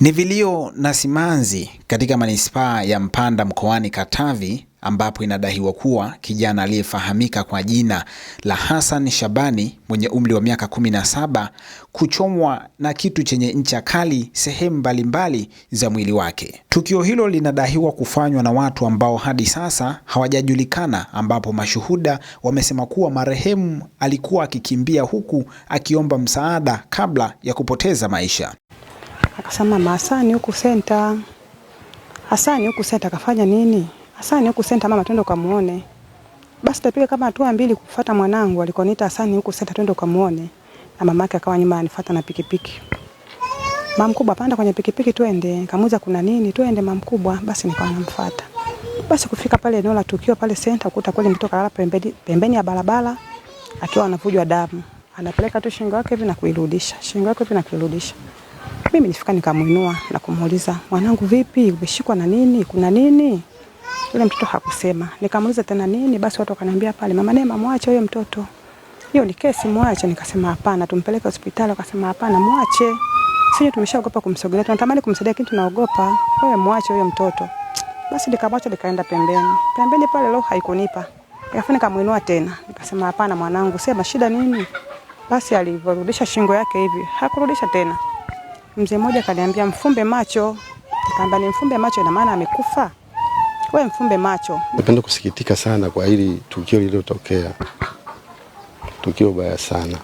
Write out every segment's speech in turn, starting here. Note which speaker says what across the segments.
Speaker 1: Ni vilio na simanzi katika manispaa ya Mpanda mkoani Katavi, ambapo inadaiwa kuwa kijana aliyefahamika kwa jina la Hassan Shabani mwenye umri wa miaka 17 kuchomwa na kitu chenye ncha kali sehemu mbalimbali za mwili wake. Tukio hilo linadaiwa kufanywa na watu ambao hadi sasa hawajajulikana, ambapo mashuhuda wamesema kuwa marehemu alikuwa akikimbia huku akiomba msaada kabla ya kupoteza maisha.
Speaker 2: Akasema Hasani huku senta. Hasani huku senta kafanya nini? Hasani huku senta mama, twende ukamuone. Basi tapiga kama hatua mbili kufuata mwanangu, alikoniita Hasani huku senta twende ukamuone. Na mamake akawa nyuma anifuata na pikipiki. Mama mkubwa panda kwenye pikipiki twende. Nikamuuliza kuna nini? Twende mama mkubwa. Basi nikawa namfuata. Basi kufika pale eneo la tukio pale senta, kukuta kweli mtoto kalala pembeni ya barabara akiwa anavujwa damu. Anapeleka tu shingo yake hivi na kuirudisha. Shingo yake hivi na kuirudisha. Mimi nifika nikamuinua na kumuuliza, "Mwanangu vipi? Umeshikwa na nini? Kuna nini?" Yule mtoto hakusema. Nikamuuliza tena nini? Basi watu wakaniambia pale, "Mama Neema, muache huyo mtoto. Hiyo ni kesi, muache." Nikasema hapana, tumpeleke hospitali. Akasema hapana, muache. Sisi tumeshaogopa kumsogelea. Tunatamani kumsaidia lakini tunaogopa. Wewe muache huyo mtoto. Basi nikamwacha nikaenda pembeni. Pembeni pale roho haikunipa. Alafu nikamuinua tena. Nikasema hapana mwanangu, sema shida nini? Basi alivyorudisha shingo yake hivi, hakurudisha tena. Mzee mmoja kaniambia mfumbe macho. Nikamwambia ni mfumbe macho, ina maana amekufa? Wewe mfumbe macho.
Speaker 3: Napenda kusikitika sana kwa hili tukio lililotokea. Tukio baya sana.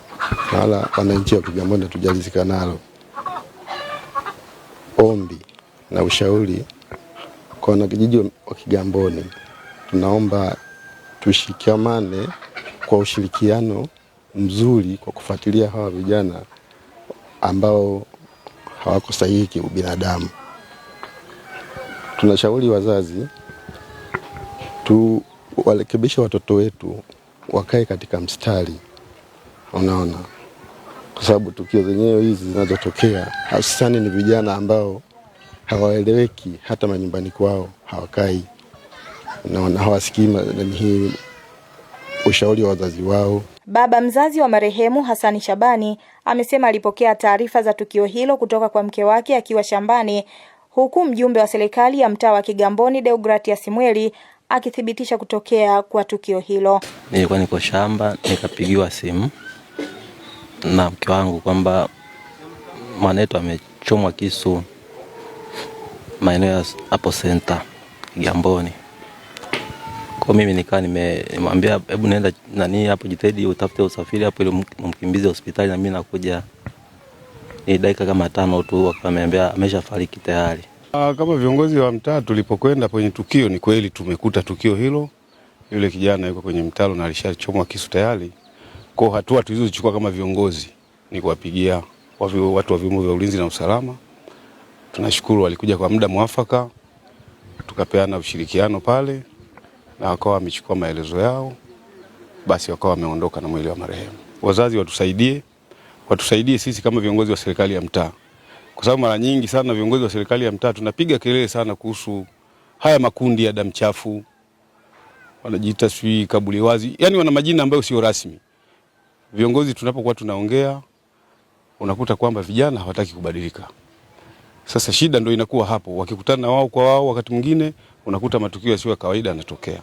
Speaker 3: Na wala wananchi wa Kigamboni hatujalizika nalo. Ombi na ushauri kwa wanakijiji wa Kigamboni, tunaomba tushikamane kwa ushirikiano mzuri kwa kufuatilia hawa vijana ambao hawako sahihi kiubinadamu. Tunashauri wazazi warekebishe watoto wetu wakae katika mstari, unaona, kwa sababu tukio zenyewe hizi zinazotokea hususani ni vijana ambao hawaeleweki, hata manyumbani kwao hawakai, unaona, hawasikii hii ushauri wa wazazi wao.
Speaker 4: Baba mzazi wa marehemu Hassan Shabani amesema alipokea taarifa za tukio hilo kutoka kwa mke wake akiwa shambani, huku mjumbe wa serikali ya mtaa wa Kigamboni Deogratias Mweli akithibitisha kutokea kwa tukio hilo.
Speaker 5: Nilikuwa niko shamba nikapigiwa simu na mke wangu kwamba mwanetu amechomwa kisu maeneo hapo center Kigamboni. Kwa mimi nikaa nimemwambia hebu nenda nani hapo, jitahidi utafute usafiri hapo ili mkimbize hospitali na mimi nakuja. Ni dakika kama 5 tu wakaniambia ameshafariki tayari.
Speaker 6: Kama viongozi wa mtaa tulipokwenda kwenye tukio, ni kweli tumekuta tukio hilo. Yule kijana yuko kwenye mtalo na alishachomwa kisu tayari. Kwa hatua tulizochukua kama viongozi ni kuwapigia watu wa vyombo vya ulinzi na usalama. Tunashukuru walikuja kwa muda mwafaka, tukapeana ushirikiano pale na wakawa wamechukua maelezo yao, basi wakawa wameondoka na mwili wa marehemu. Wazazi watusaidie sisi kama viongozi wa serikali ya mtaa, kwa sababu mara nyingi sana viongozi wa serikali ya mtaa tunapiga kelele sana kuhusu haya makundi ya damu chafu, wanajiita sui kabuli wazi, yani wana majina ambayo sio rasmi. Viongozi tunapokuwa tunaongea unakuta kwamba vijana hawataki kubadilika. Sasa shida ndio inakuwa hapo, wakikutana wao kwa wao, wakati mwingine unakuta matukio yasiyo ya kawaida yanatokea.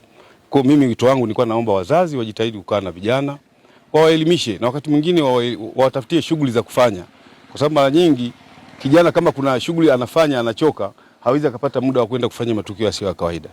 Speaker 6: Kwa mimi wito wangu nilikuwa naomba wazazi wajitahidi kukaa na vijana, wawaelimishe na wakati mwingine wawatafutie shughuli za kufanya, kwa sababu mara nyingi kijana kama kuna shughuli anafanya anachoka, hawezi kupata muda wa kwenda kufanya matukio yasiyo ya kawaida.